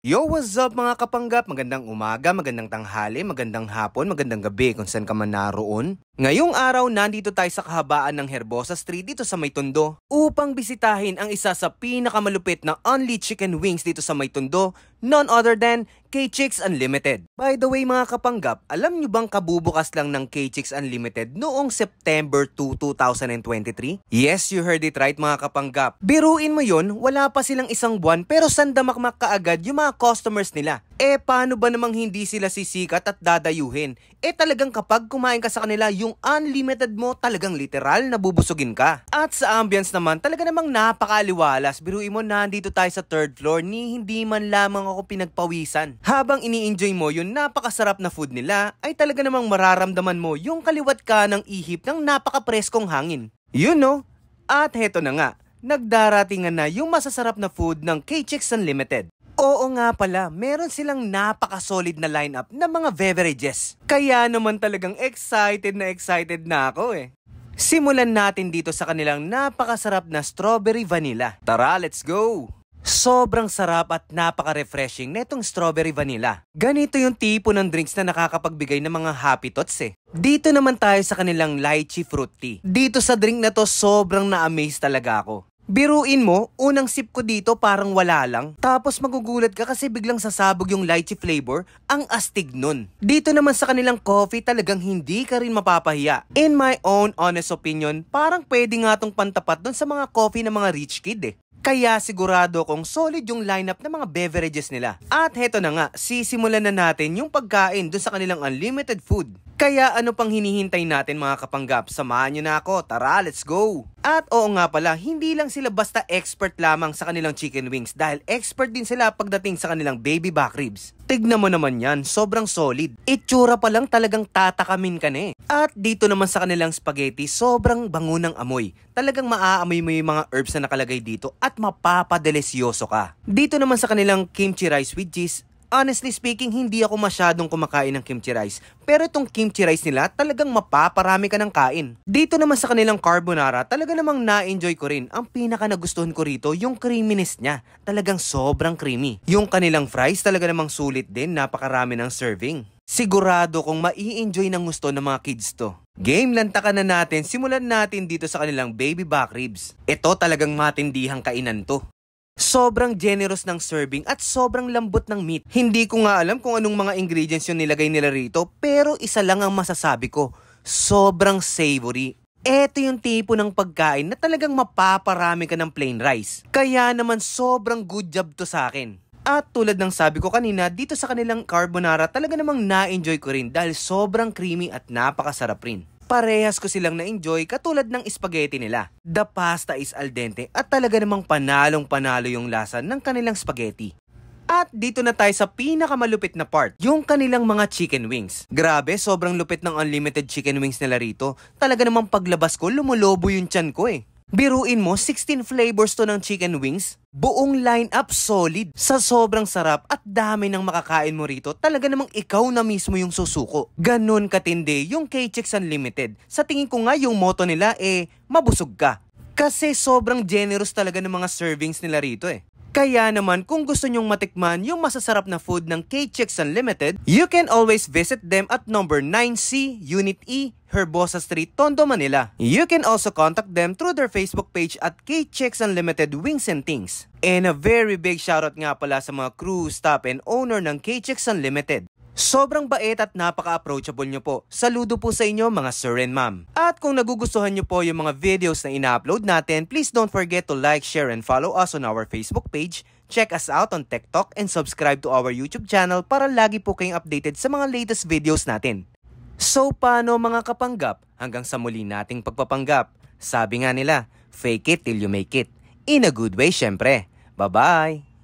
Yo, what's up mga kapanggap? Magandang umaga, magandang tanghali, magandang hapon, magandang gabi kung saan ka man naroon. Ngayong araw, nandito tayo sa kahabaan ng Herbosa Street dito sa May Tondo upang bisitahin ang isa sa pinakamalupit na only chicken wings dito sa May Tondo, none other than K-Chicks Unlimited. By the way mga kapanggap, alam nyo bang kabubukas lang ng K-Chicks Unlimited noong September 2, 2023? Yes, you heard it right mga kapanggap. Biruin mo yun, wala pa silang isang buwan pero sandamakmak kaagad yung mga customers nila. Paano ba namang hindi sila sisikat at dadayuhin? Talagang kapag kumain ka sa kanila, yung unlimited mo talagang literal na bubusugin ka. At sa ambience naman, talaga namang napakaliwalas. Biruin mo, nandito tayo sa third floor ni hindi man lamang ako pinagpawisan. Habang ini-enjoy mo yung napakasarap na food nila, ay talaga namang mararamdaman mo yung kaliwat ka ng ihip ng napakapreskong hangin. You know? At heto na nga, nagdaratingan na yung masasarap na food ng K-Chicks Unlimited. Oo nga pala, meron silang napaka-solid na lineup ng mga beverages. Kaya naman talagang excited na ako Simulan natin dito sa kanilang napakasarap na strawberry vanilla. Tara, let's go! Sobrang sarap at napaka-refreshing netong strawberry vanilla. Ganito yung tipo ng drinks na nakakapagbigay ng mga happy thoughts Dito naman tayo sa kanilang lychee fruit tea. Dito sa drink na to, sobrang na-amaze talaga ako. Biruin mo, unang sip ko dito parang wala lang. Tapos magugulat ka kasi biglang sasabog yung lychee flavor, ang astig nun. Dito naman sa kanilang coffee talagang hindi ka rin mapapahiya. In my own honest opinion, parang pwede nga tong pantapat dun sa mga coffee ng mga rich kid Kaya sigurado kong solid yung lineup ng mga beverages nila. At heto na nga, sisimulan na natin yung pagkain dun sa kanilang unlimited food. Kaya ano pang hinihintay natin mga kapanggap? Samahan nyo na ako, tara let's go! At oo nga pala, hindi lang sila basta expert lamang sa kanilang chicken wings dahil expert din sila pagdating sa kanilang baby back ribs. Tignan mo naman yan, sobrang solid. Itsura pa lang talagang tatakamin ka At dito naman sa kanilang spaghetti, sobrang bango ng amoy. Talagang maaamoy mo yung mga herbs na nakalagay dito at mapapadelisyoso ka. Dito naman sa kanilang kimchi rice with cheese, honestly speaking, hindi ako masyadong kumakain ng kimchi rice. Pero itong kimchi rice nila, talagang mapaparami ka ng kain. Dito naman sa kanilang carbonara, talaga namang na-enjoy ko rin. Ang pinaka nagustuhan ko rito, yung creaminess niya. Talagang sobrang creamy. Yung kanilang fries, talaga namang sulit din. Napakarami ng serving. Sigurado kong mai-enjoy ng gusto ng mga kids to. Game, lantakan na natin. Simulan natin dito sa kanilang baby back ribs. Ito talagang matindihang kainan to. Sobrang generous ng serving at sobrang lambot ng meat. Hindi ko nga alam kung anong mga ingredients yung nilagay nila rito, pero isa lang ang masasabi ko. Sobrang savory. Ito yung tipo ng pagkain na talagang mapaparami ka ng plain rice. Kaya naman sobrang good job to sa akin. At tulad ng sabi ko kanina, dito sa kanilang carbonara talaga namang na-enjoy ko rin dahil sobrang creamy at napakasarap rin. Parehas ko silang na-enjoy katulad ng spaghetti nila. The pasta is al dente at talaga namang panalong-panalo yung lasa ng kanilang spaghetti. At dito na tayo sa pinakamalupit na part, yung kanilang mga chicken wings. Grabe, sobrang lupit ng unlimited chicken wings nila rito. Talaga namang paglabas ko, lumulobo yung tiyan ko Biruin mo, 16 flavors to ng chicken wings. Buong line-up solid. Sa sobrang sarap at dami ng makakain mo rito, talaga namang ikaw na mismo yung susuko. Ganon katindi yung K-Chicks Unlimited. Sa tingin ko nga yung motto nila mabusog ka. Kasi sobrang generous talaga ng mga servings nila rito Kaya naman kung gusto nyong matikman yung masasarap na food ng K-Chicks Unlimited, you can always visit them at number 9C, Unit E, Herbosa Street, Tondo, Manila. You can also contact them through their Facebook page at K-Chicks Unlimited Wings and Things. And a very big shoutout nga pala sa mga crew, staff, and owner ng K-Chicks Unlimited. Sobrang bait at napaka-approachable nyo po. Saludo po sa inyo mga sir and ma'am. At kung nagugustuhan nyo po yung mga videos na ina-upload natin, please don't forget to like, share, and follow us on our Facebook page. Check us out on TikTok and subscribe to our YouTube channel para lagi po kayong updated sa mga latest videos natin. So paano mga kapanggap? Hanggang sa muli nating pagpapanggap. Sabi nga nila, fake it till you make it. In a good way syempre. Bye-bye!